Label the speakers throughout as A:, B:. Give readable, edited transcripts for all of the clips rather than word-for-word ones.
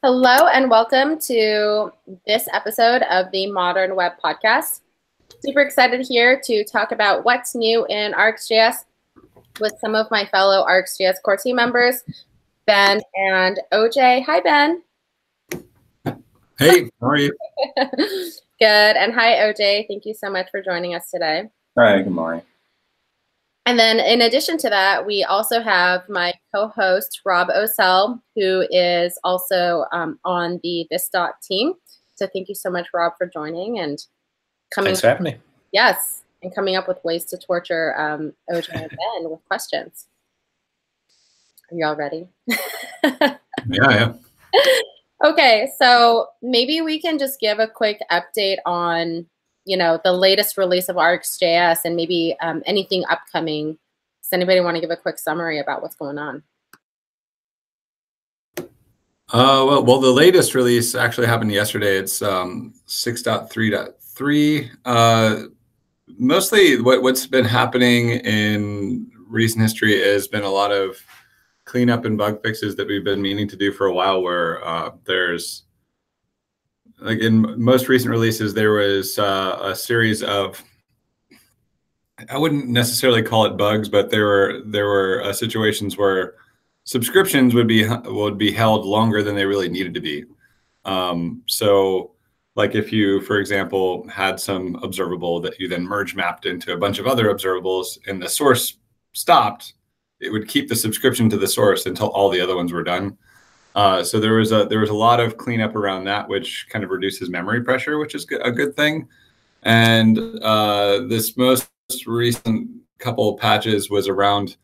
A: Hello and welcome to this episode of the Modern Web Podcast. Super excited here to talk about what's new in RxJS with some of my fellow RxJS core team members, Ben and OJ. Hi, Ben.
B: Hey, how are you?
A: Good. And hi, OJ. Thank you so much for joining us today.
C: Hi, good morning.
A: And then in addition to that, we also have my co-host, Rob Ocel, who is also on the This.dot team. So thank you so much, Rob, for joining and coming.
B: Thanks for having me.
A: Yes, and coming up with ways to torture OJ and Ben with questions. Are you all ready?
B: Yeah.
A: Okay, so maybe we can just give a quick update on the latest release of RxJS and maybe anything upcoming. Does anybody want to give a quick summary about what's going on?
B: Well, the latest release actually happened yesterday. It's 6.3.3. Mostly what's been happening in recent history has been a lot of cleanup and bug fixes that we've been meaning to do for a while, where there's, like in most recent releases, there was a series of, I wouldn't necessarily call it bugs, but there were situations where subscriptions would be held longer than they really needed to be. So like if you, for example, had some observable that you then merge mapped into a bunch of other observables and the source stopped, it would keep the subscription to the source until all the other ones were done. So there was a lot of cleanup around that, which kind of reduces memory pressure, which is a good thing. And this most recent couple of patches was around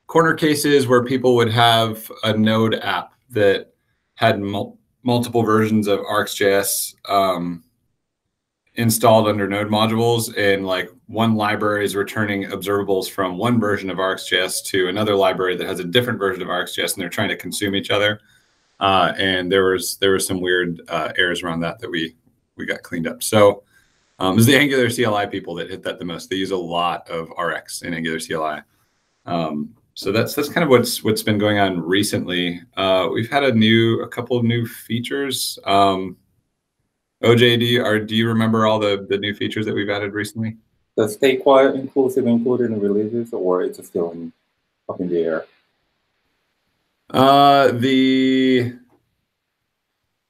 B: corner cases where people would have a Node app that had multiple versions of RxJS installed under Node modules, and like one library is returning observables from one version of RxJS to another library that has a different version of RxJS, and they're trying to consume each other. And there was some weird errors around that we got cleaned up. So it was the Angular CLI people that hit that the most. They use a lot of Rx in Angular CLI. So that's kind of what's been going on recently. We've had a couple of new features. OJ, do you remember all the new features that we've added recently?
C: Does stay quiet inclusive included in the releases, or it's still up in the air?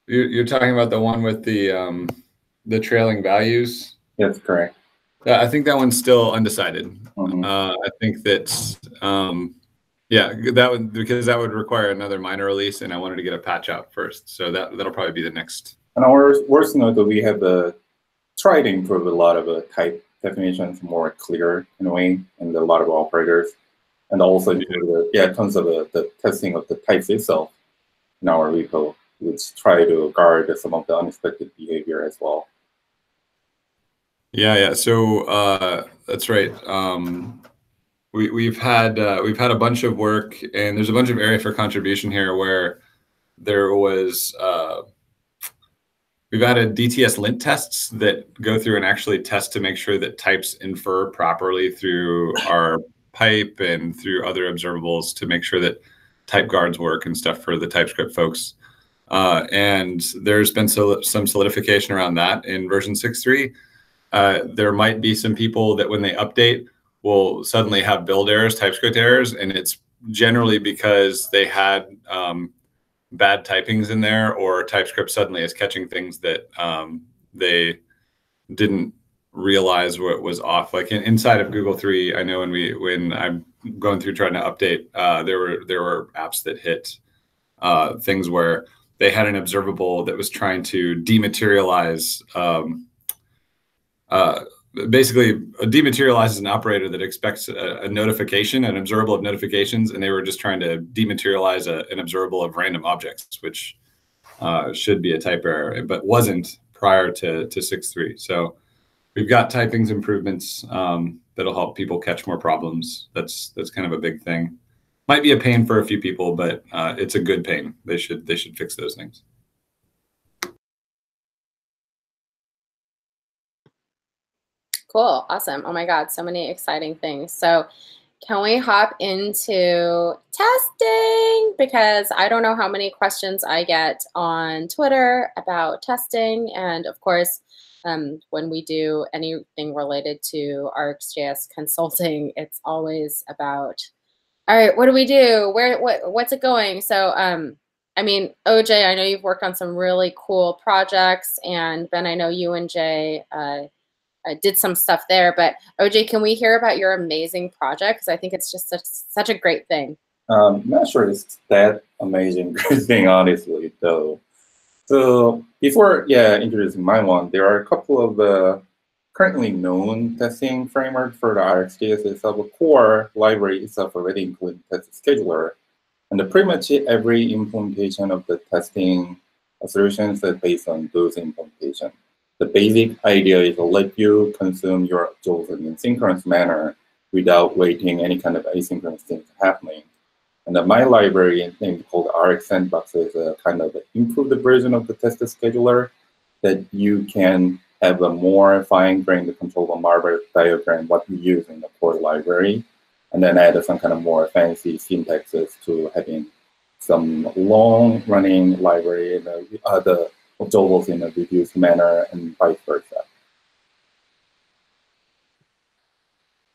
B: You're talking about the one with the trailing values?
C: That's correct.
B: I think that one's still undecided.
C: Mm-hmm.
B: I think that's because that would require another minor release, and I wanted to get a patch out first. So that'll probably be the next.
C: And our worst note that we have tried to improve a lot of type definitions more clear in a way, and a lot of operators, and also tons of the testing of the types itself in our repo, which try to guard some of the unexpected behavior as well.
B: Yeah. So that's right. We've had a bunch of work, and there's a bunch of area for contribution here where there was. We've added DTS lint tests that go through and actually test to make sure that types infer properly through our pipe and through other observables to make sure that type guards work and stuff for the TypeScript folks. And there's been some solidification around that in version 6.3. There might be some people that when they update will suddenly have build errors, TypeScript errors, and it's generally because they had bad typings in there, or TypeScript suddenly is catching things that they didn't realize what was off. Like inside of Google 3, I know when I'm going through trying to update, there were apps that hit things where they had an observable that was trying to dematerialize. Basically, dematerialize is an operator that expects a notification, an observable of notifications, and they were just trying to dematerialize an observable of random objects, which should be a type error, but wasn't prior to 6.3. So we've got typings improvements that'll help people catch more problems. That's kind of a big thing. Might be a pain for a few people, but it's a good pain. They should fix those things.
A: Cool. Awesome. Oh my God, so many exciting things. So can we hop into testing? Because I don't know how many questions I get on Twitter about testing. And of course, when we do anything related to RxJS consulting, it's always about, all right, what do we do? What's it going? So, I mean, OJ, I know you've worked on some really cool projects, and Ben, I know you and Jay did some stuff there. But OJ, can we hear about your amazing project? Because I think it's just such a great thing.
C: I'm not sure it's that amazing thing, honestly, though. So before, introducing my one, there are a couple of currently known testing frameworks for the RxJS itself. A core library itself already includes test scheduler. And pretty much every implementation of the testing solutions is based on those implementations. The basic idea is to let you consume your tools in a synchronous manner without waiting any kind of asynchronous things happening. And my library named called Rx Sandbox is a kind of improved version of the test scheduler that you can have a more fine-grained control of marble diagram what you use in the core library, and then add some kind of more fancy syntaxes to having some long-running library in the observables in a reduced manner and vice versa.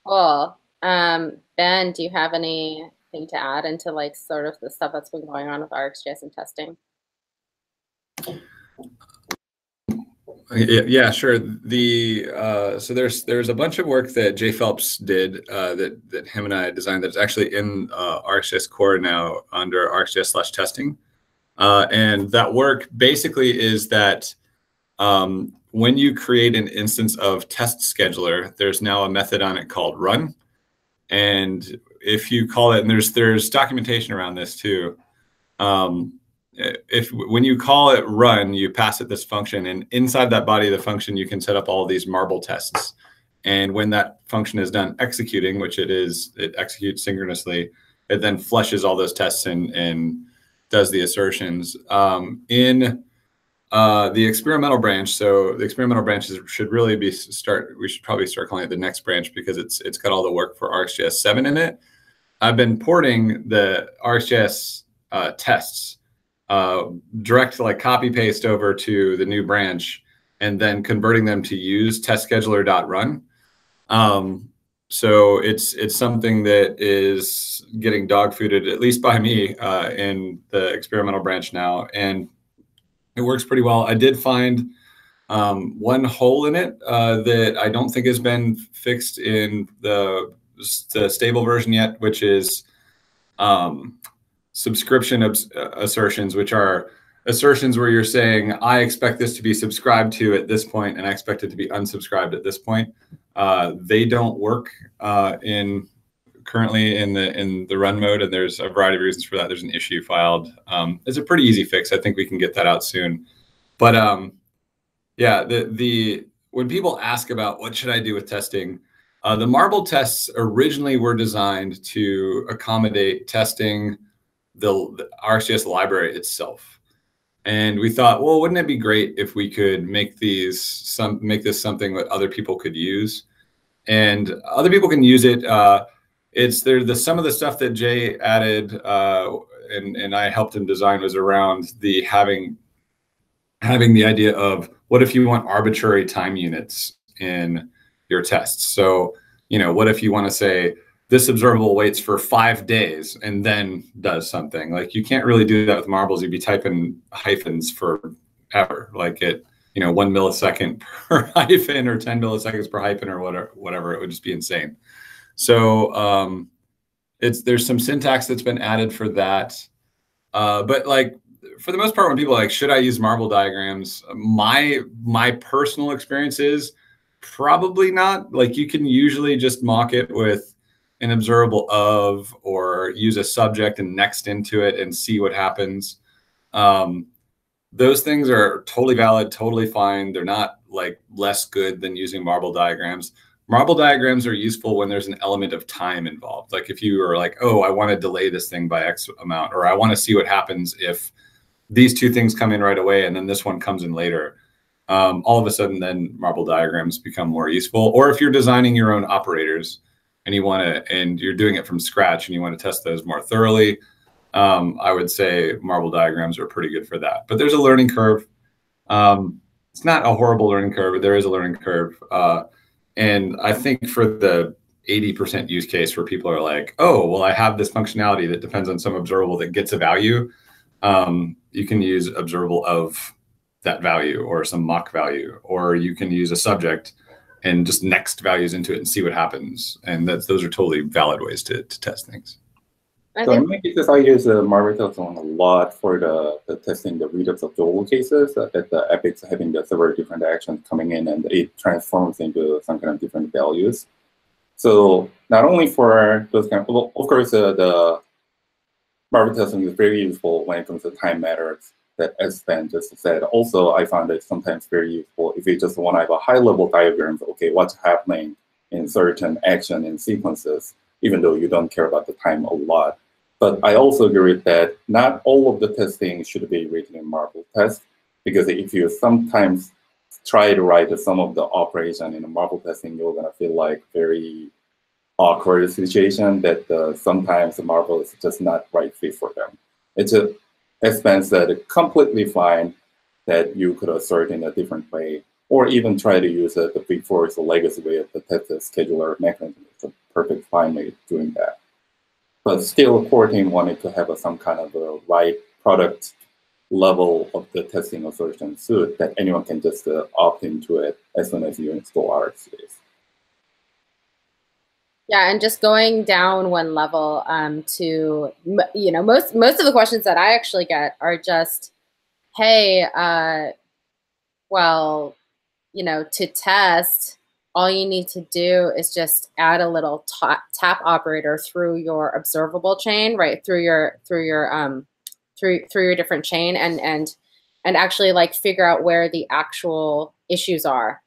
A: Cool. Ben, do you have anything to add into like sort of the stuff that's been going on with RxJS and testing?
B: Yeah, sure. So there's a bunch of work that Jay Phelps did that him and I designed that's actually in RxJS core now under RxJS/testing. And that work basically is that when you create an instance of test scheduler, there's now a method on it called run. And if you call it, and there's documentation around this too. When you call it run, you pass it this function, and inside that body of the function, you can set up all of these marble tests. And when that function is done executing, which it executes synchronously, it then flushes all those tests and does the assertions. In the experimental branch, so the experimental branches should really be we should probably start calling it the next branch because it's got all the work for RxJS 7 in it. I've been porting the RxJS tests direct like copy paste over to the new branch and then converting them to use testscheduler.run. So it's something that is getting dog fooded, at least by me, in the experimental branch now, and it works pretty well. I did find one hole in it that I don't think has been fixed in the stable version yet, which is subscription assertions, which are assertions where you're saying, I expect this to be subscribed to at this point, and I expect it to be unsubscribed at this point. They don't work currently in the run mode, and there's a variety of reasons for that. There's an issue filed. It's a pretty easy fix. I think we can get that out soon. But yeah, when people ask about what should I do with testing, the marble tests originally were designed to accommodate testing the RxJS library itself. And we thought, well, wouldn't it be great if we could make this something that other people could use? And other people can use it. Some of the stuff that Jay added and I helped him design was around having the idea of what if you want arbitrary time units in your tests. So, what if you want to say this observable waits for 5 days and then does something? Like, you can't really do that with marbles. You'd be typing hyphens forever, like 1 millisecond per hyphen or 10 milliseconds per hyphen or whatever. It would just be insane. So there's some syntax that's been added for that. But like, for the most part, when people are like, should I use marble diagrams? My personal experience is probably not. Like, you can usually just mock it with an observable of, or use a subject and next into it and see what happens. Those things are totally valid, totally fine. They're not like less good than using marble diagrams. Marble diagrams are useful when there's an element of time involved. Like if you are like, oh, I want to delay this thing by X amount, or I want to see what happens if these two things come in right away and then this one comes in later. All of a sudden, then marble diagrams become more useful. Or if you're designing your own operators and you're doing it from scratch and you want to test those more thoroughly, I would say marble diagrams are pretty good for that. But there's a learning curve. It's not a horrible learning curve, but there is a learning curve. And I think for the 80% use case where people are like, oh, well, I have this functionality that depends on some observable that gets a value, you can use observable of that value or some mock value, or you can use a subject and just next values into it and see what happens. And those are totally valid ways to test things.
C: So in my cases, I use Marble testing a lot for the testing the redux observable cases, that the epics having the several different actions coming in and it transforms into some kind of different values. So not only for those kind of course, the Marble testing is very useful when it comes to time matters that as Ben just said. Also, I found it sometimes very useful if you just want to have a high-level diagram, okay, what's happening in certain action and sequences, even though you don't care about the time a lot. But I also agree that not all of the testing should be written in Marble test, because if you sometimes try to write some of the operation in a Marble testing, you're going to feel like very awkward situation that sometimes the Marble is just not right fit for them. It's as Ben said, completely fine that you could assert in a different way, or even try to use the big force legacy way of the test scheduler mechanism. It's a perfect fine way of doing that. But still, core team wanted to have some kind of a right product level of the testing assertion suite that anyone can just opt into it as soon as you install RxJS.
A: Yeah, and just going down one level to, most of the questions that I actually get are just, hey, well, to test, all you need to do is just add a little tap operator through your observable chain, right? Through your different chain, and actually like figure out where the actual issues are.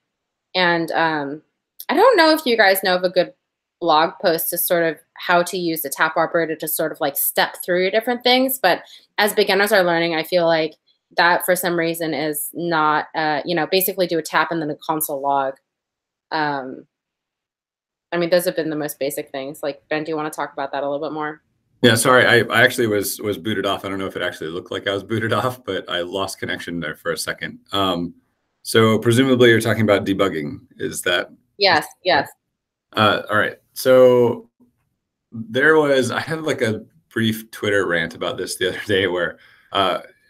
A: And I don't know if you guys know of a good blog post to sort of how to use the tap operator to sort of like step through your different things, but as beginners are learning, I feel like that for some reason is not, basically do a tap and then a console log. I mean, those have been the most basic things. Like, Ben, do you want to talk about that a little bit more?
B: Yeah, sorry, I actually was booted off. I don't know if it actually looked like I was booted off, but I lost connection there for a second. So presumably you're talking about debugging. Is that?
A: Yes, yes.
B: All right. So I had like a brief Twitter rant about this the other day where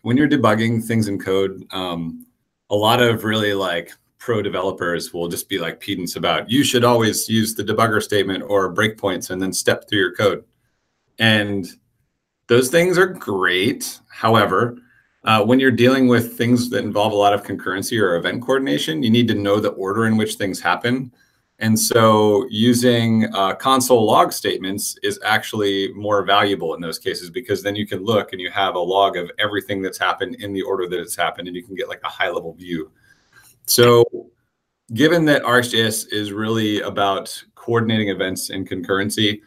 B: when you're debugging things in code, a lot of really like pro developers will just be like pedants about, you should always use the debugger statement or breakpoints and then step through your code. And those things are great. However, when you're dealing with things that involve a lot of concurrency or event coordination, you need to know the order in which things happen. And so using console log statements is actually more valuable in those cases, because then you can look and you have a log of everything that's happened in the order that it's happened, and you can get like a high level view. So given that RxJS is really about coordinating events and concurrency,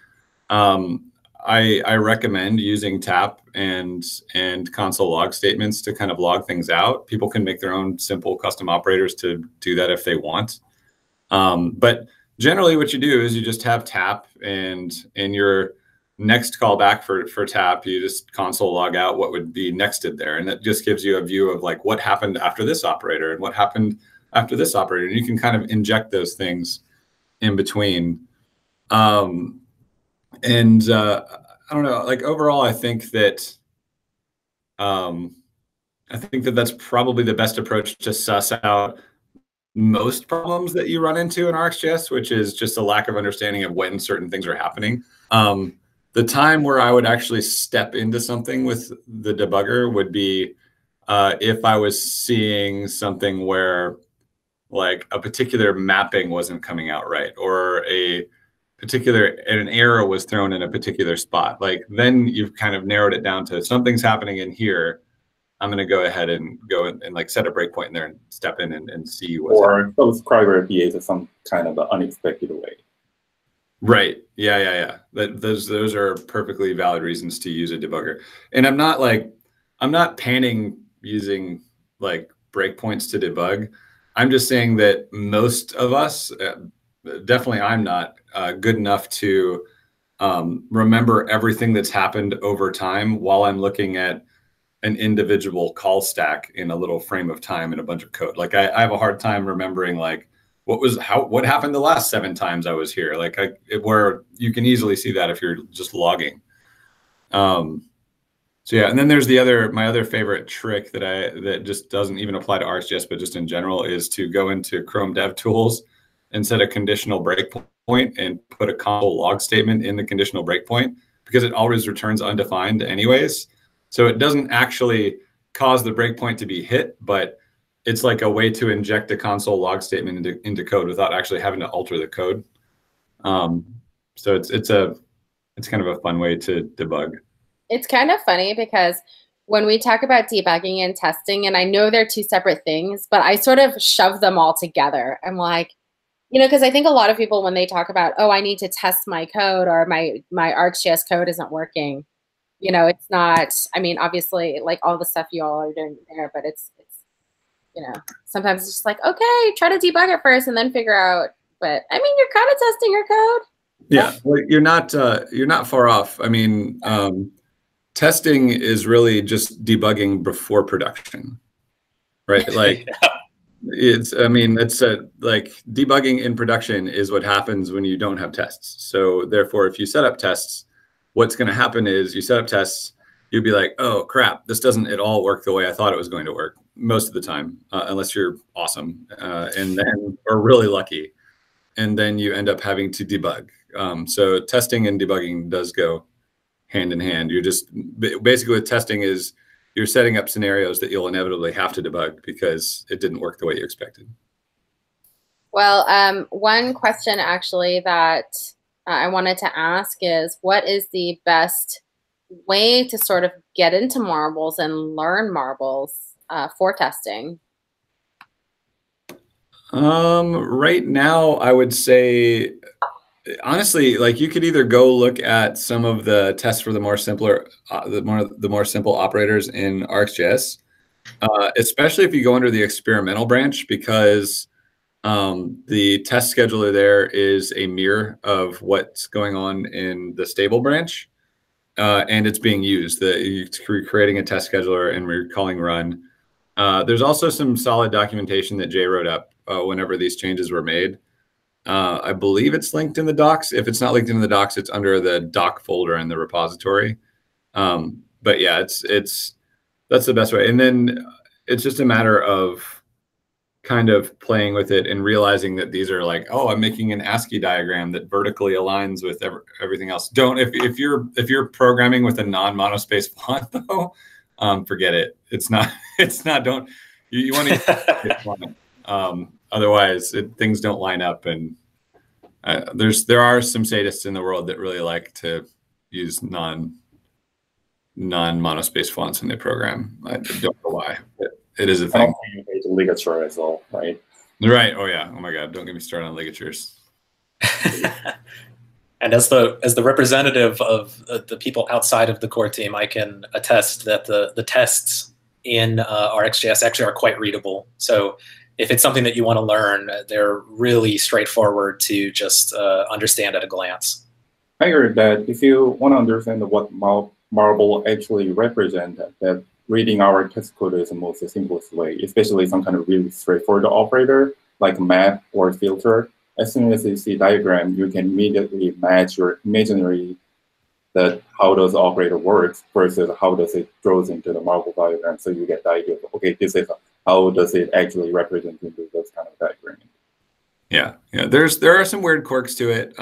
B: I recommend using tap and console log statements to kind of log things out. People can make their own simple custom operators to do that if they want. But generally what you do is you just have tap, and in your next callback for tap, you just console log out what would be nexted there. And that just gives you a view of like what happened after this operator and what happened after this operator. And you can kind of inject those things in between. I don't know, like overall, I think that that's probably the best approach to suss out most problems that you run into in RxJS, which is just a lack of understanding of when certain things are happening. The time where I would actually step into something with the debugger would be if I was seeing something where like a particular mapping wasn't coming out right, or an error was thrown in a particular spot. Like then you've kind of narrowed it down to something's happening in here. I'm going to go ahead and like set a breakpoint in there and step in and see what's happening.
C: Or subscriber behaves in some kind of unexpected way.
B: Right. Yeah. Those are perfectly valid reasons to use a debugger. And I'm not panning using like breakpoints to debug. I'm just saying that most of us, definitely I'm not good enough to remember everything that's happened over time while I'm looking at an individual call stack in a little frame of time in a bunch of code. Like I have a hard time remembering like what happened the last 7 times I was here. Like where you can easily see that if you're just logging. So yeah, and then there's my other favorite trick that just doesn't even apply to RxJS, but just in general, is to go into Chrome DevTools and set a conditional breakpoint and put a console log statement in the conditional breakpoint, because it always returns undefined anyways. So it doesn't actually cause the breakpoint to be hit, but it's like a way to inject a console log statement into code without actually having to alter the code. So it's kind of a fun way to debug.
A: It's kind of funny because when we talk about debugging and testing, and I know they're 2 separate things, but I sort of shove them all together. I'm like, because I think a lot of people, when they talk about, oh, I need to test my code, or my RxJS code isn't working, it's not, I mean, obviously, like all the stuff you all are doing there, but it's sometimes it's just like, okay, try to debug it first and then figure out. But I mean, you're kind of testing your code.
B: Yeah, well, you're not far off. I mean, testing is really just debugging before production, right? Like it's like debugging in production is what happens when you don't have tests. So therefore, if you set up tests, what's going to happen is you set up tests, you'd be like, oh crap, this doesn't at all work the way I thought it was going to work most of the time, unless you're awesome or really lucky. And then you end up having to debug. So testing and debugging does go hand in hand. You're just basically with testing is you're setting up scenarios that you'll inevitably have to debug because it didn't work the way you expected.
A: Well, one question actually that I wanted to ask is, what is the best way to sort of get into marbles and learn marbles for testing?
B: Right now, I would say, honestly, like you could either go look at some of the tests for the more simple operators in RxJS, especially if you go under the experimental branch, because the test scheduler there is a mirror of what's going on in the stable branch, and it's being used. You're creating a test scheduler and we're calling run. There's also some solid documentation that Jay wrote up whenever these changes were made. I believe it's linked in the docs. If it's not linked in the docs, it's under the doc folder in the repository. But yeah, that's the best way. And then it's just a matter of kind of playing with it and realizing that these are like, oh, I'm making an ASCII diagram that vertically aligns with everything else. If you're programming with a non-monospace font though, forget it. It's not. Don't you want to? Otherwise, things don't line up, and there are some sadists in the world that really like to use non-monospace fonts in their program. I don't know why, but it is a thing.
C: You need ligature as well, right?
B: Right. Oh yeah. Oh my God. Don't get me started on ligatures.
D: And as the representative of the people outside of the core team, I can attest that the tests in RxJS actually are quite readable. So if it's something that you want to learn, they're really straightforward to just understand at a glance.
C: I heard that if you want to understand what marble actually represents, that reading our test code is the most simplest way, especially some kind of really straightforward operator like map or filter. As soon as you see diagram, you can immediately match your imaginary that how does the operator works versus how does it goes into the marble diagram. So you get the idea of, okay, this is how does it actually represent into this kind of diagram.
B: Yeah, yeah. There are some weird quirks to it.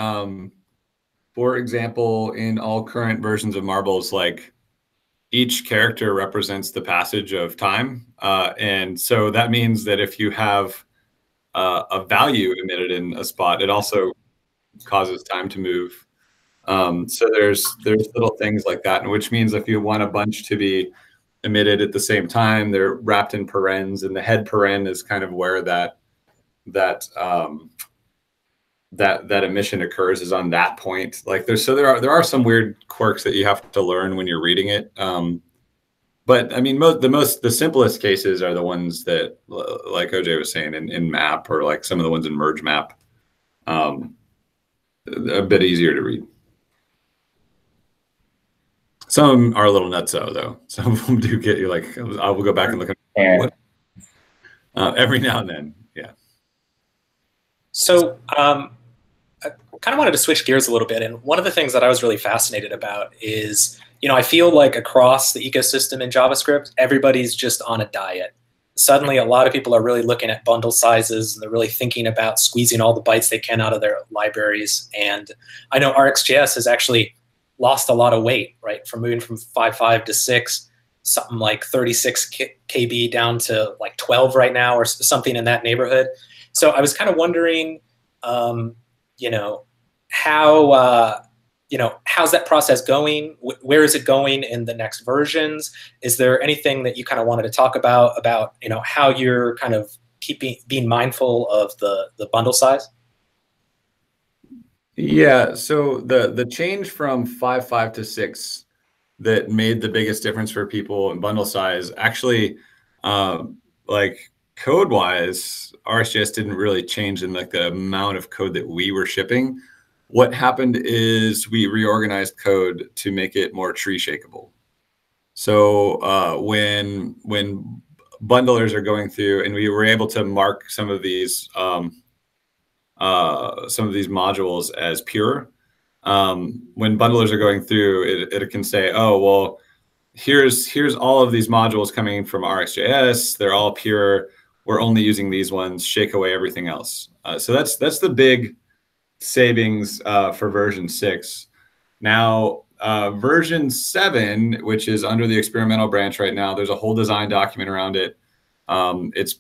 B: For example, in all current versions of marbles, like each character represents the passage of time, and so that means that if you have a value emitted in a spot, it also causes time to move. So there's little things like that, which means if you want a bunch to be emitted at the same time, they're wrapped in parens, and the head paren is kind of where that emission occurs, is on that point. Like there are some weird quirks that you have to learn when you're reading it. But I mean, the simplest cases are the ones that, like OJ was saying, in map, or like some of the ones in merge map. a bit easier to read. Some of them are a little nutso, though. Some of them do get you like, I will go back and look at what every now and then. Yeah.
D: So I kind of wanted to switch gears a little bit. And one of the things that I was really fascinated about is, I feel like across the ecosystem in JavaScript, everybody's just on a diet. Suddenly, a lot of people are really looking at bundle sizes, and they're really thinking about squeezing all the bytes they can out of their libraries. And I know RxJS has actually lost a lot of weight, right? From moving from 5.5 to 6, something like 36 KB down to like 12 right now, or something in that neighborhood. So I was kind of wondering, how, how's that process going? Where is it going in the next versions? Is there anything that you kind of wanted to talk about, how you're kind of being mindful of the bundle size?
B: Yeah, so the change from 5.5 to 6 that made the biggest difference for people in bundle size, actually, like code-wise, RxJS didn't really change in like the amount of code that we were shipping. What happened is we reorganized code to make it more tree shakeable. So when bundlers are going through, and we were able to mark some of these modules as pure, when bundlers are going through, it can say, oh, well, here's all of these modules coming from RxJS. They're all pure. We're only using these ones. Shake away everything else. So that's the big savings for version 6. Now, version 7, which is under the experimental branch right now, there's a whole design document around it. It's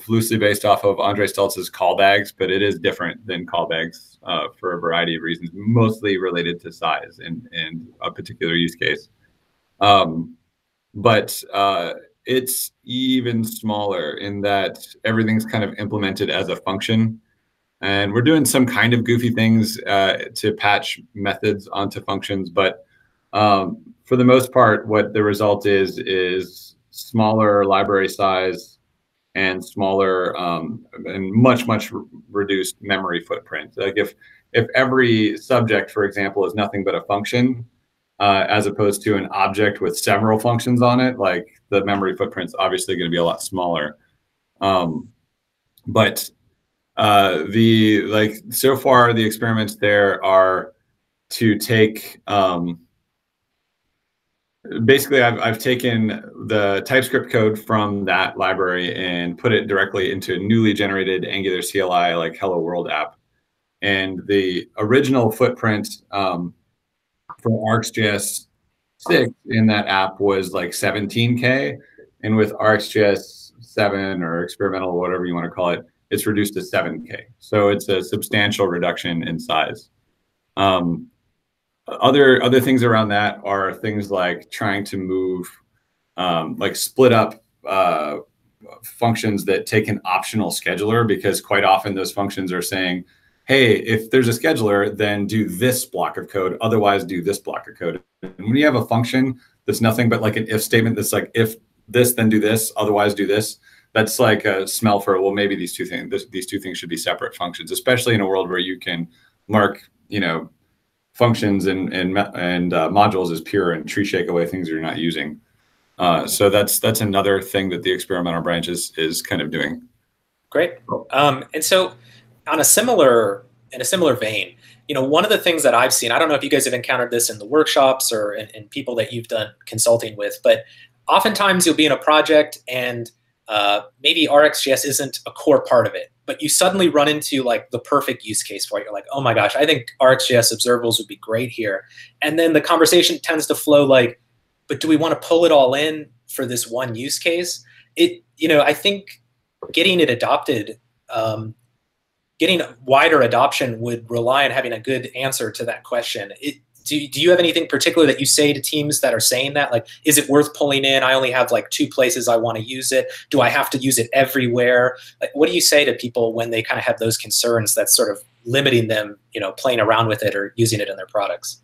B: loosely based off of Andre Steltz's callbags, but it is different than callbags for a variety of reasons, mostly related to size and a particular use case. But it's even smaller in that everything's kind of implemented as a function. And we're doing some kind of goofy things to patch methods onto functions. But for the most part, what the result is smaller library size and smaller and much reduced memory footprint. Like if every subject, for example, is nothing but a function, as opposed to an object with several functions on it, like the memory footprint's obviously going to be a lot smaller. But so far the experiments there are to take basically I've taken the TypeScript code from that library and put it directly into a newly generated Angular CLI like Hello World app. And the original footprint for RxJS 6 in that app was like 17K. And with RxJS 7 or experimental, whatever you want to call it, it's reduced to 7K. So it's a substantial reduction in size. Other things around that are things like trying to move, like split up functions that take an optional scheduler, because quite often those functions are saying, hey, if there's a scheduler, then do this block of code, otherwise do this block of code. And when you have a function that's nothing but like an if statement that's like, if this, then do this, otherwise do this, that's like a smell for, well, maybe these two things should be separate functions, especially in a world where you can mark, functions and modules as pure and tree shake away things you're not using. So that's another thing that the experimental branch is kind of doing.
D: Great. And so in a similar vein, one of the things that I've seen, I don't know if you guys have encountered this in the workshops or in people that you've done consulting with, but oftentimes you'll be in a project and maybe RxJS isn't a core part of it, but you suddenly run into like the perfect use case for it. You're like, oh my gosh, I think RxJS observables would be great here. And then the conversation tends to flow like, but do we want to pull it all in for this one use case? I think getting it adopted, getting wider adoption would rely on having a good answer to that question. Do you have anything particular that you say to teams that are saying that? Like, is it worth pulling in? I only have like 2 places I want to use it. Do I have to use it everywhere? Like, what do you say to people when they kind of have those concerns that's sort of limiting them, playing around with it or using it in their products?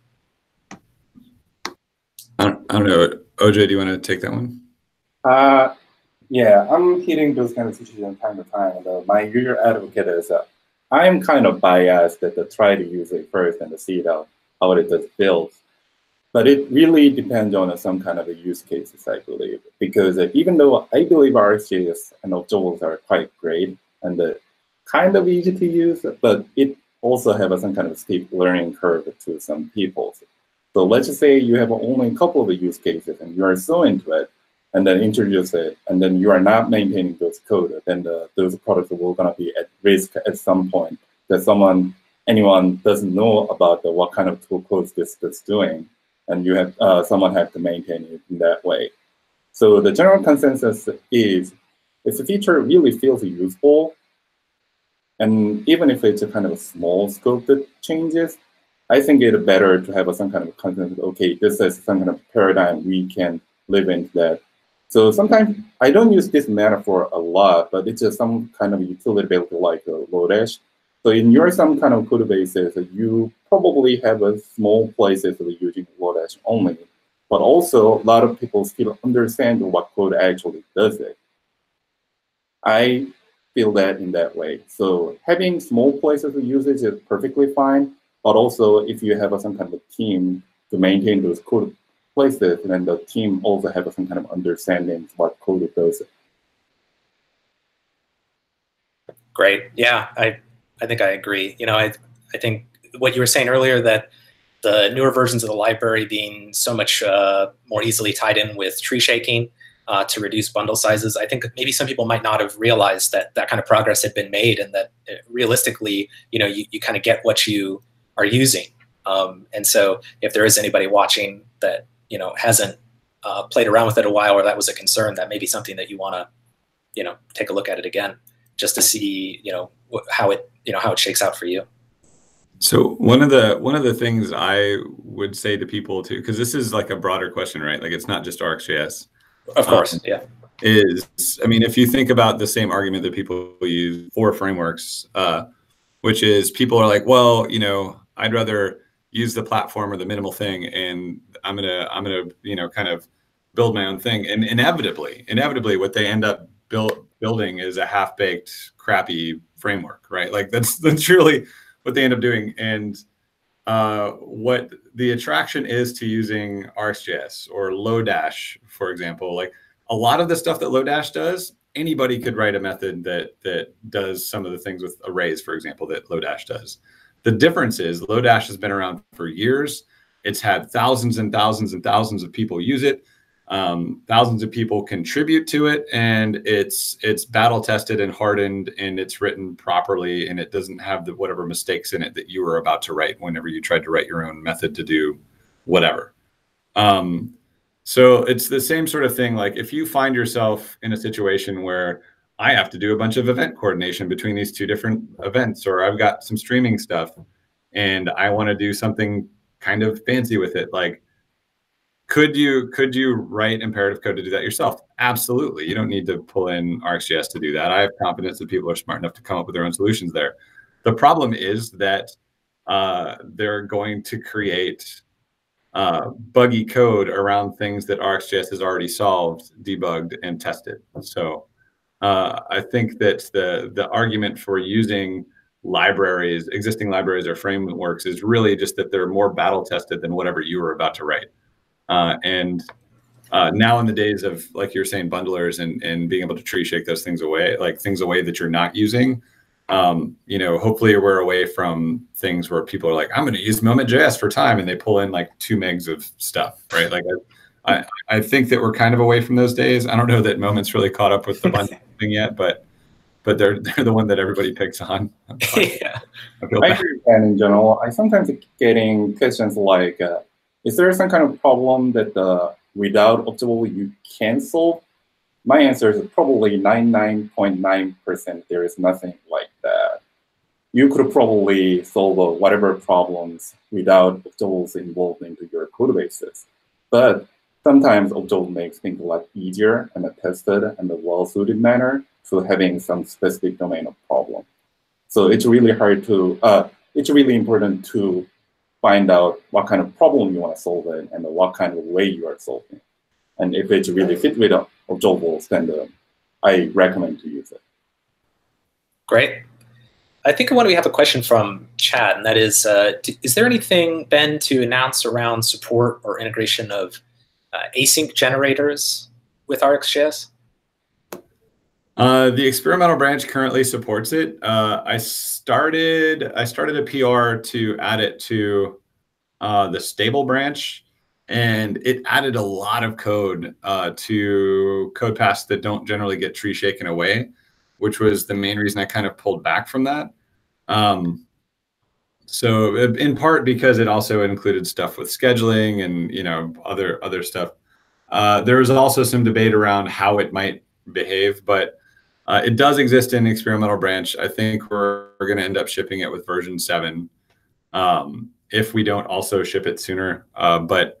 B: I don't know. OJ, do you want to take that one?
C: Yeah, I'm hitting those kind of situations time to time. My usual advocate is I'm kind of biased that I try to use it first and to see how it does build. But it really depends on some kind of a use cases, I believe, because even though I believe RxJS and observables are quite great and kind of easy to use, but it also have some kind of steep learning curve to some people. So let's just say you have only a couple of use cases and you are so into it, and then introduce it, and then you are not maintaining those code, then those products will gonna be at risk at some point that anyone doesn't know about what kind of tool codes this is doing, and you have someone have to maintain it in that way. So the general consensus is, if a feature really feels useful, and even if it's a kind of a small scope that changes, I think it's better to have some kind of consensus. Okay, this is some kind of paradigm we can live into that. So sometimes I don't use this metaphor a lot, but it's just some kind of utility built like Lodash. So in your some kind of code bases, you probably have a small places of using Lodash only, but also a lot of people still understand what code actually does it. I feel that in that way. So having small places of usage is perfectly fine, but also if you have some kind of a team to maintain those code places, and then the team also have some kind of understanding what code it does.
D: Great. Yeah, I think I agree. I think what you were saying earlier, that the newer versions of the library being so much more easily tied in with tree shaking to reduce bundle sizes, I think maybe some people might not have realized that that kind of progress had been made, and that realistically, you kind of get what you are using. And so if there is anybody watching that hasn't played around with it a while, or that was a concern, that may be something that you want to take a look at it again, just to see how it shakes out for you.
B: So one of the things I would say to people too, because this is like a broader question, right? Like it's not just RxJS.
D: Of course, yeah.
B: If you think about the same argument that people use for frameworks, which is people are like, well, I'd rather use the platform or the minimal thing, and I'm gonna kind of build my own thing. And inevitably, what they end up building is a half-baked, crappy framework, right? Like that's really what they end up doing. And what the attraction is to using RxJS or Lodash, for example, like a lot of the stuff that Lodash does, anybody could write a method that does some of the things with arrays, for example, that Lodash does. The difference is Lodash has been around for years. It's had thousands and thousands and thousands of people use it. Thousands of people contribute to it, and it's battle tested and hardened, and it's written properly, and it doesn't have the whatever mistakes in it that you were about to write whenever you tried to write your own method to do whatever. So it's the same sort of thing. Like if you find yourself in a situation where I have to do a bunch of event coordination between these two different events, or I've got some streaming stuff and I want to do something kind of fancy with it, like could you write imperative code to do that yourself? Absolutely. You don't need to pull in RxJS to do that. I have confidence that people are smart enough to come up with their own solutions there. The problem is that they're going to create buggy code around things that RxJS has already solved, debugged, and tested. So I think that the argument for using libraries, existing libraries or frameworks, is really just that they're more battle tested than whatever you were about to write. Now in the days of, like you're saying, bundlers and being able to tree shake those things away, like things away that you're not using, hopefully we're away from things where people are like, I'm going to use Moment.js for time, and they pull in like 2 megs of stuff, right? Like I think that we're kind of away from those days. I don't know that Moment's really caught up with the bundle thing yet, but they're the one that everybody picks on.
C: Yeah. I agree with that in general. I sometimes getting questions like, is there some kind of problem that without observable you can solve? My answer is probably 99.9%. There is nothing like that. You could probably solve whatever problems without observables involved into your code bases. But sometimes observable makes things a lot easier and tested in a well-suited manner to having some specific domain of problem. So it's really hard to, it's really important to find out what kind of problem you want to solve it and what kind of way you are solving. And if it's really fit with observables, then I recommend to use it.
D: Great. I think we have a question from chat, and that is there anything, Ben, to announce around support or integration of async generators with RxJS?
B: The experimental branch currently supports it. I started a PR to add it to the stable branch, and it added a lot of code to code paths that don't generally get tree shaken away, which was the main reason I kind of pulled back from that. So in part because it also included stuff with scheduling and other stuff. There was also some debate around how it might behave, but it does exist in the experimental branch. I think we're going to end up shipping it with version 7 if we don't also ship it sooner. But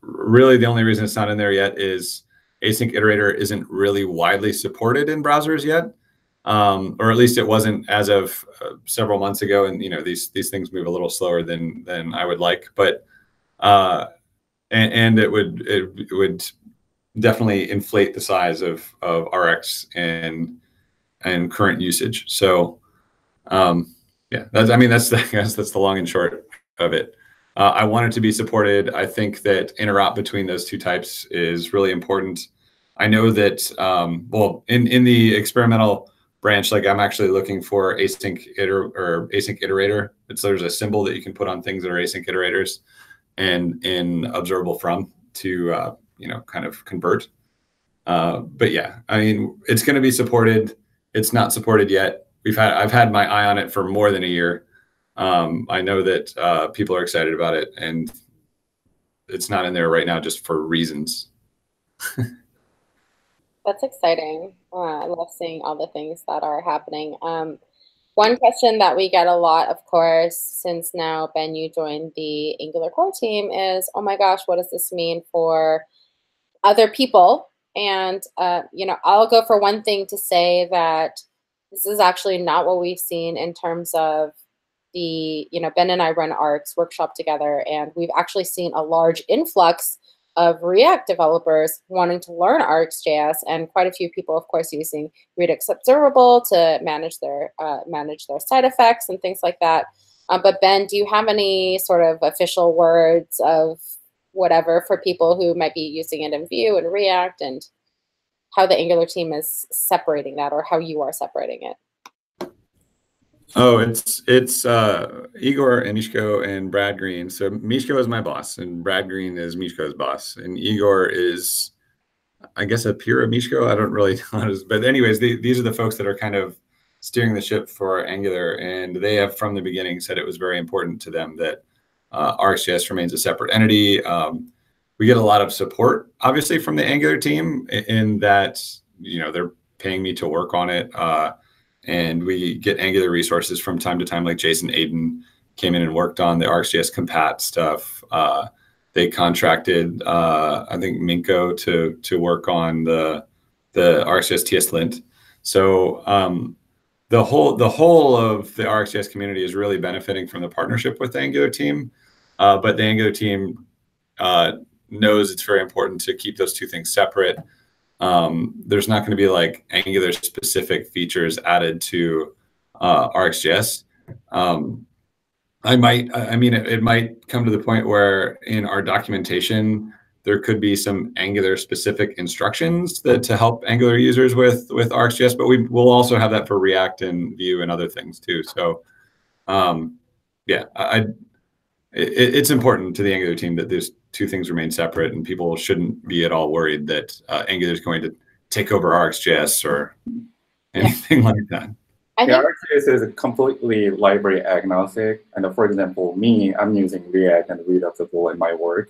B: really the only reason it's not in there yet is async iterator isn't really widely supported in browsers yet, or at least it wasn't as of several months ago. And these things move a little slower than I would like, but and it would definitely inflate the size of Rx and current usage. So yeah, that's the long and short of it. I want it to be supported. I think that interop between those two types is really important. I know that well, in the experimental branch, I'm actually looking for async iterator. There's a symbol that you can put on things that are async iterators, and in observable from to kind of convert. But yeah, I mean, it's going to be supported. It's not supported yet. I've had my eye on it for more than a year. I know that people are excited about it, and it's not in there right now just for reasons.
A: That's exciting. I love seeing all the things that are happening. One question that we get a lot, of course, since now, Ben, you joined the Angular core team is, oh my gosh, what does this mean for other people? And, I'll go for one thing to say that this is actually not what we've seen in terms of Ben and I run Rx workshop together, and we've actually seen a large influx of React developers wanting to learn RxJS, and quite a few people, of course, using Redux Observable to manage their side effects and things like that. But Ben, do you have any sort of official words of whatever for people who might be using it in Vue and React, and how the Angular team is separating that, or how you are separating it?
B: Oh, it's Igor and Mishko and Brad Green. So Mishko is my boss, and Brad Green is Mishko's boss, and Igor is, I guess, a peer of Mishko. I don't really know, but anyways, these are the folks that are kind of steering the ship for Angular, and they have from the beginning said it was very important to them that RxJS remains a separate entity. We get a lot of support, obviously, from the Angular team in that they're paying me to work on it. And we get Angular resources from time to time, like Jason Aiden came in and worked on the RxJS compat stuff. They contracted, I think, Minko to work on the RxJS TS lint. So the whole of the RxJS community is really benefiting from the partnership with the Angular team. But the Angular team knows it's very important to keep those two things separate. There's not going to be Angular specific features added to RxJS. It might come to the point where in our documentation there could be some Angular specific instructions to help Angular users with RxJS, but we'll also have that for React and Vue and other things too. So yeah, it's important to the Angular team that these two things remain separate, and people shouldn't be at all worried that Angular is going to take over RxJS or anything like that.
C: RxJS is completely library agnostic. And for example, I'm using React and Redux in my work.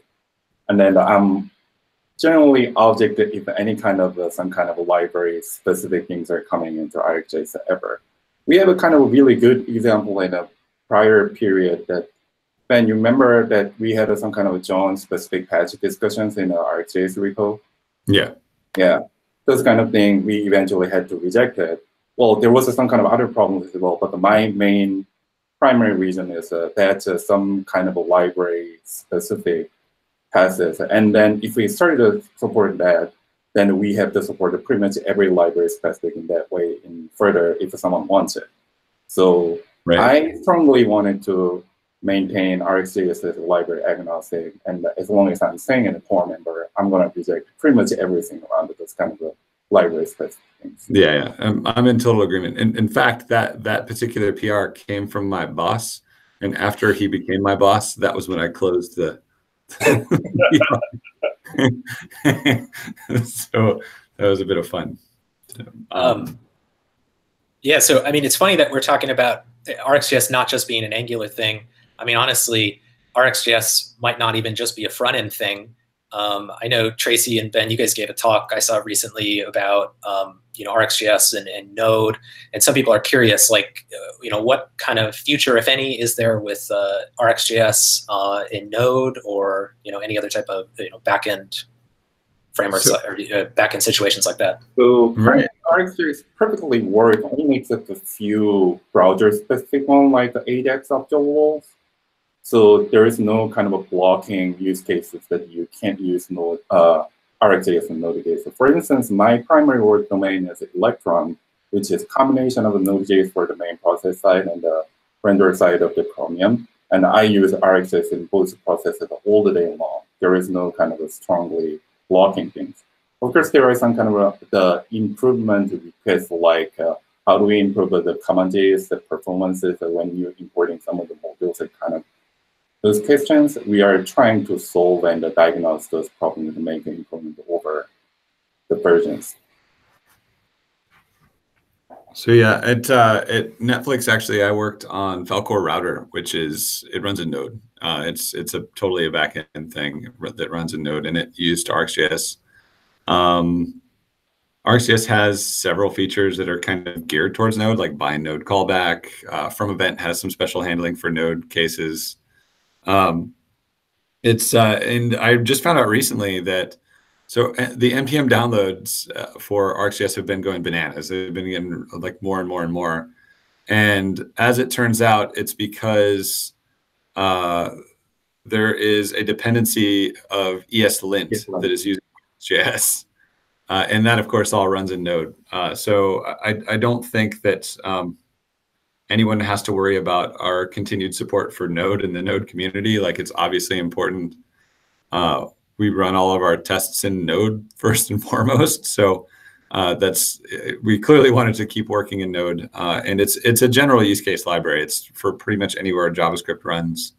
C: And then I'm generally objected if any kind of some kind of library specific things are coming into RxJS ever. We have a kind of really good example in a prior period that, Ben, you remember that we had some kind of John-specific patch discussions in the RxJS repo?
B: Yeah.
C: Yeah. This kind of thing, we eventually had to reject it. Well, there was some kind of other problems as well, but my main primary reason is that's some kind of a library-specific passes. And then if we started to support that, then we have to support pretty much every library specific in that way in further if someone wants it. So
B: Right.
C: I strongly wanted to maintain RxJS as a library agnostic, and as long as I'm staying in a core member, I'm going to reject pretty much everything around those kind of library specific things.
B: Yeah, I'm in total agreement. In fact, that particular PR came from my boss, and after he became my boss, that was when I closed the. So that was a bit of fun.
D: Yeah, so I mean, it's funny that we're talking about RxJS not just being an Angular thing. I mean, honestly, RxJS might not even just be a front end thing. I know Tracy and Ben, you guys gave a talk I saw recently about RxJS and Node, and some people are curious, like, what kind of future, if any, is there with RxJS in Node, or any other type of backend frameworks or backend situations like that.
C: So
B: Right.
C: RxJS perfectly work only except a few browser-specific ones like the AJAX observables. So there is no kind of a blocking use cases that you can't use Node, RxJS and Node.js. So for instance, my primary work domain is Electron, which is a combination of the Node.js for the main process side and the render side of the Chromium. And I use RxJS in both processes all the day long. There is no kind of a strongly blocking things. Of course, there are some kind of the improvement requests, like how do we improve the CommonJS, the performances when you're importing some of the modules, and kind of those questions we are trying to solve and diagnose those problems and make an improvement over the versions.
B: So yeah, at Netflix, actually, I worked on Falcor Router, which it runs in Node. It's a totally a backend thing that runs in Node, and it used RxJS. RxJS has several features that are kind of geared towards Node, like bind Node callback. From event has some special handling for Node cases. And I just found out recently that the npm downloads for RxJS have been going bananas. They've been getting like more and more and more. And as it turns out, it's because there is a dependency of ESLint that is using RxJS. And that, of course, all runs in Node. So I don't think that anyone has to worry about our continued support for Node in the Node community. Like, it's obviously important. We run all of our tests in Node first and foremost. So we clearly wanted to keep working in Node. And it's a general use case library. It's for pretty much anywhere JavaScript runs.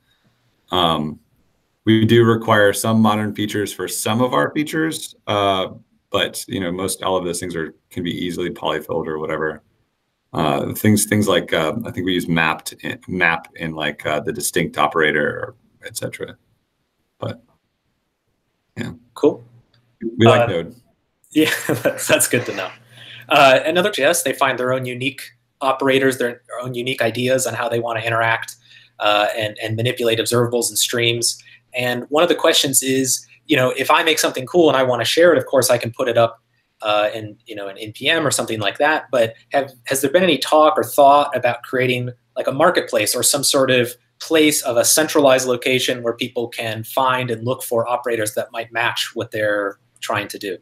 B: We do require some modern features for some of our features, but most all of those things can be easily polyfilled or whatever. Things like I think we use map in like the distinct operator, etc. But yeah,
D: cool.
B: We like Node.
D: Yeah, that's good to know. Another JS, they find their own unique operators, their own unique ideas on how they want to interact and manipulate observables and streams. And one of the questions is, if I make something cool and I want to share it, of course I can put it up in an NPM or something like that. But has there been any talk or thought about creating like a marketplace or some sort of place of a centralized location where people can find and look for operators that might match what they're trying to do?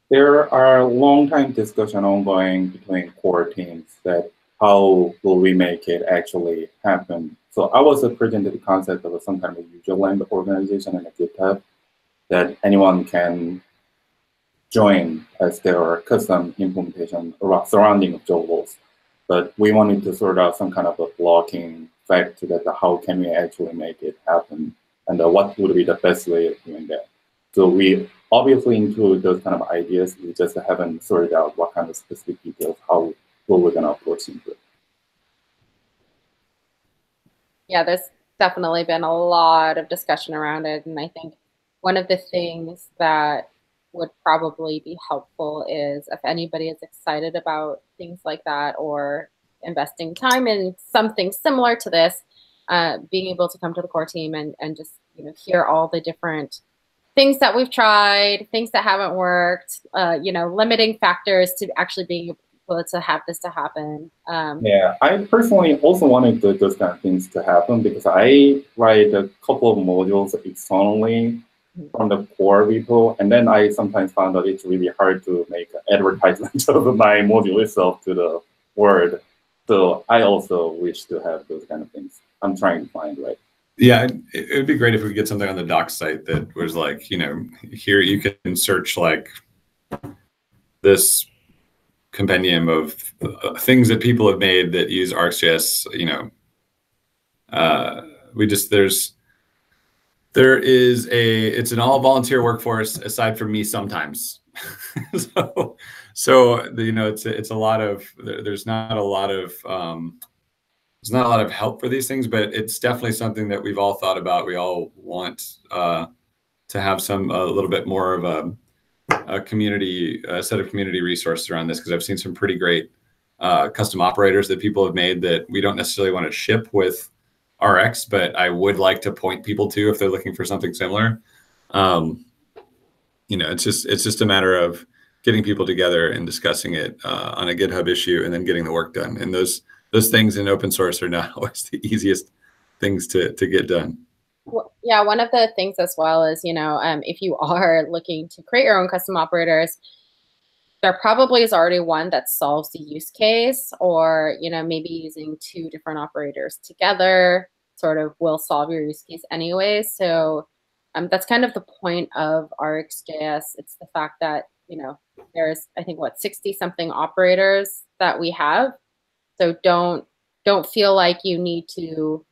C: There are long-time discussion ongoing between core teams that how will we make it actually happen. So I was presented the concept of some kind of user land organization in a GitHub that anyone can join as their custom implementation surrounding observables. But we wanted to sort out some kind of a blocking fact that how can we actually make it happen, and what would be the best way of doing that. So we obviously include those kind of ideas. We just haven't sorted out what kind of specific details, how we're going to approach into it.
A: Yeah, there's definitely been a lot of discussion around it. And I think one of the things that would probably be helpful is if anybody is excited about things like that or investing time in something similar to this, being able to come to the core team and just hear all the different things that we've tried, things that haven't worked, limiting factors to actually being able to have this to happen.
C: Yeah, I personally also wanted those kind of things to happen because I write a couple of modules externally from the core repo, and then I sometimes found that it's really hard to make an advertisement of my module itself to the world. So I also wish to have those kind of things. I'm trying to find, right?
B: Yeah, it would be great if we could get something on the docs site that was like, you know, here you can search like this compendium of things that people have made that use RxJS. You know, it's an all volunteer workforce aside from me sometimes. so you know, it's a lot of, there's not a lot of help for these things, but it's definitely something that we've all thought about. We all want to have a little bit more of a set of community resources around this, because I've seen some pretty great custom operators that people have made that we don't necessarily want to ship with Rx, but I would like to point people to if they're looking for something similar. You know, it's just a matter of getting people together and discussing it on a GitHub issue and then getting the work done. And those things in open source are not always the easiest things to get done.
A: Well, yeah, one of the things as well is, you know, if you are looking to create your own custom operators, there probably is already one that solves the use case, or, you know, maybe using two different operators together sort of will solve your use case anyway. So that's kind of the point of RxJS. It's the fact that, you know, there's, I think, what, 60 something operators that we have. So don't feel like you need to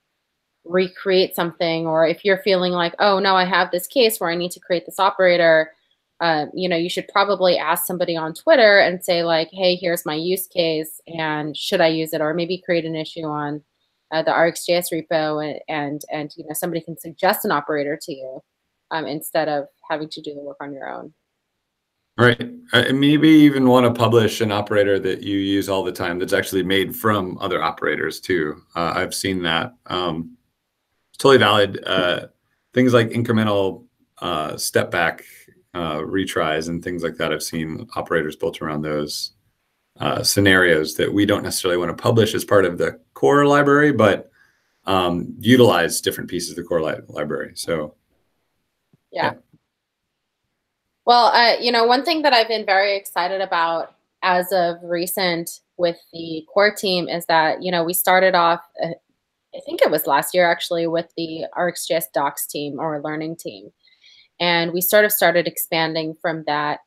A: recreate something, or if you're feeling like, oh no, I have this case where I need to create this operator, you know, you should probably ask somebody on Twitter and say like, hey, here's my use case, and should I use it? Or maybe create an issue on the RxJS repo, and you know, somebody can suggest an operator to you instead of having to do the work on your own.
B: Right. Maybe even want to publish an operator that you use all the time that's actually made from other operators too. I've seen that. It's totally valid. Things like incremental step back retries and things like that. I've seen operators built around those scenarios that we don't necessarily want to publish as part of the core library, but utilize different pieces of the core library. So,
A: yeah. Well, you know, one thing that I've been very excited about as of recent with the core team is that, you know, we started off, I think it was last year actually, with the RxJS docs team or learning team. And we sort of started expanding from that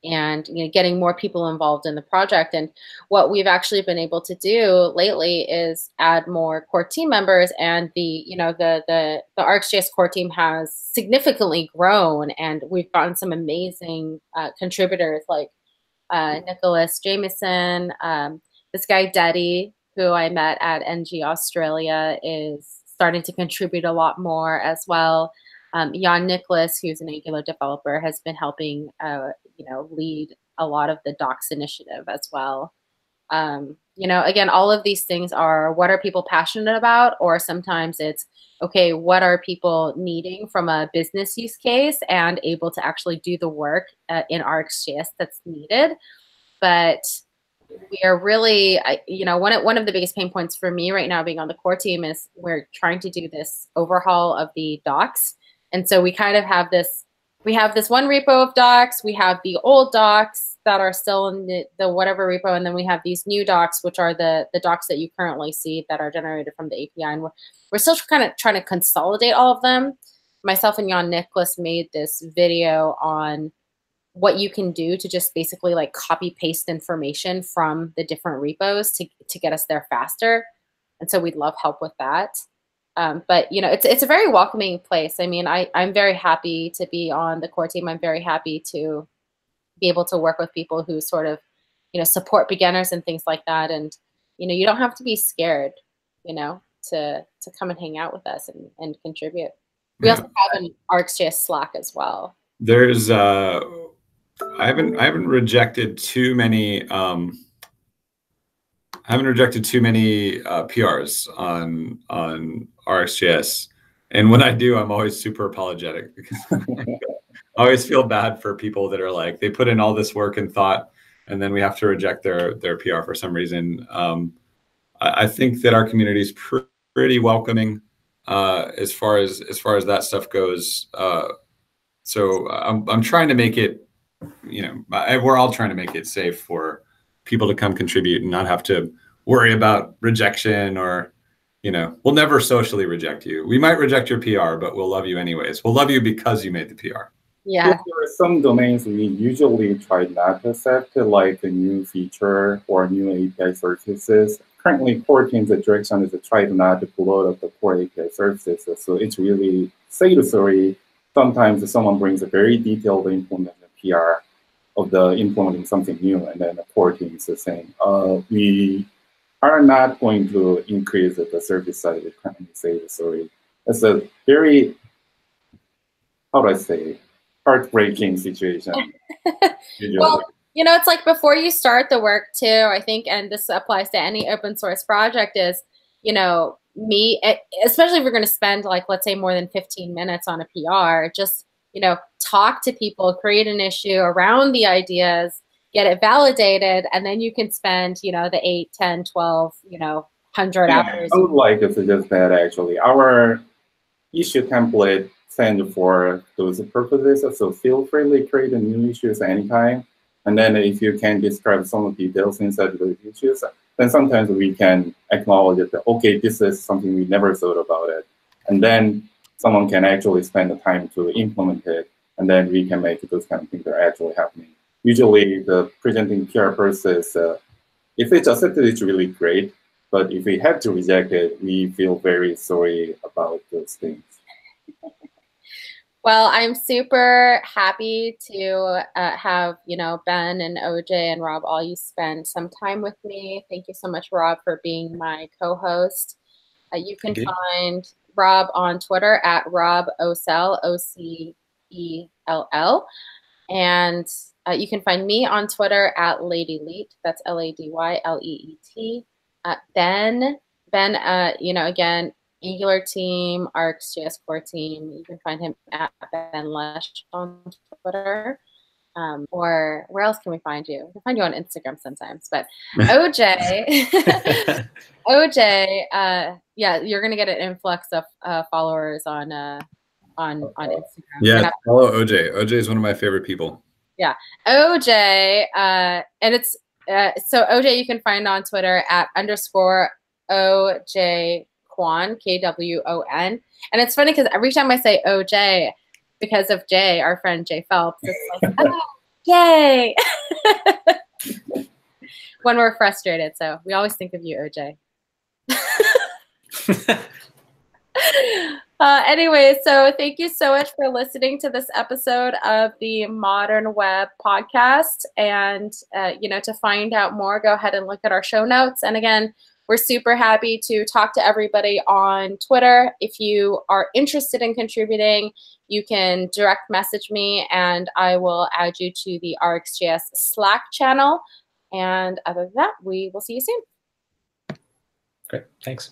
A: and, you know, getting more people involved in the project. And what we've actually been able to do lately is add more core team members, and you know, the RxJS core team has significantly grown, and we've gotten some amazing contributors like Nicholas Jameson, this guy Deddy, who I met at NG Australia, is starting to contribute a lot more as well. Jan Nicholas, who's an Angular developer, has been helping, you know, lead a lot of the docs initiative as well. You know, again, all of these things are, what are people passionate about? Or sometimes it's, okay, what are people needing from a business use case and able to actually do the work in RxJS that's needed. But we are really, you know, one of the biggest pain points for me right now being on the core team is we're trying to do this overhaul of the docs. And so we kind of have this, we have this one repo of docs, we have the old docs that are still in the whatever repo, and then we have these new docs, which are the docs that you currently see that are generated from the API. And we're still kind of trying to consolidate all of them. Myself and Jan Nicholas made this video on what you can do to just basically like copy paste information from the different repos to get us there faster. And so we'd love help with that. But, you know, it's a very welcoming place. I mean, I'm very happy to be on the core team. I'm very happy to be able to work with people who sort of, you know, support beginners and things like that. And, you know, you don't have to be scared, you know, to come and hang out with us and contribute. We also have an RxJS Slack as well.
B: There's I haven't rejected too many PRs on RxJS, and when I do, I'm always super apologetic because I always feel bad for people that are like, they put in all this work and thought, and then we have to reject their PR for some reason. I think that our community is pretty welcoming as far as that stuff goes. So I'm trying to make it, you know, we're all trying to make it safe for people to come contribute and not have to worry about rejection or, we'll never socially reject you. We might reject your PR, but we'll love you anyways. We'll love you because you made the PR.
A: Yeah.
C: There are some domains we usually try not to accept, like a new feature or new API services. Currently, core team's direction is to try not to blow up the core API services. So it's really say the story. Sometimes someone brings a very detailed implementation PR of the implementing something new, and then the core team is saying, we are not going to increase the service side. We currently say the story. It's a very, how do I say, heartbreaking situation.
A: Well, it's like before you start the work too, I think, and this applies to any open source project, is, especially if you're going to spend, like, let's say more than 15 minutes on a PR, just, talk to people, create an issue around the ideas, get it validated, and then you can spend, the 8, 10, 12, 100 hours.
C: I would like to suggest that actually. Our issue template sent for those purposes, so feel free to create new issues anytime. And then if you can describe some of the details inside those issues, then sometimes we can acknowledge that, okay, this is something we never thought about it. And then someone can actually spend the time to implement it, and then we can make those kind of things that are actually happening. Usually the presenting PR process, if it's accepted, it's really great. But if we have to reject it, we feel very sorry about those things.
A: Well, I'm super happy to have, Ben and OJ and Rob, all you spend some time with me. Thank you so much, Rob, for being my co-host. You can find Rob on Twitter at Rob Ocel, Ocell. And you can find me on Twitter at LadyLeet. That's LadyLeet. Ben, again, Angular team, RxJS core team. You can find him at Ben Lesh on Twitter. Or where else can we find you? We can find you on Instagram sometimes. But OJ, yeah, you're gonna get an influx of followers on Instagram.
B: Yeah, follow OJ. OJ is one of my favorite people.
A: Yeah, OJ, and it's so OJ you can find on Twitter at _OJ Kwon, KWON. And it's funny because every time I say OJ, because of Jay, our friend Jay Phelps, it's like, oh, yay! When we're frustrated. So we always think of you, OJ. Anyway, so thank you so much for listening to this episode of the Modern Web Podcast. And, to find out more, go ahead and look at our show notes. And again, we're super happy to talk to everybody on Twitter. If you are interested in contributing, you can direct message me and I will add you to the RxJS Slack channel. And other than that, we will see you soon.
D: Great. Thanks.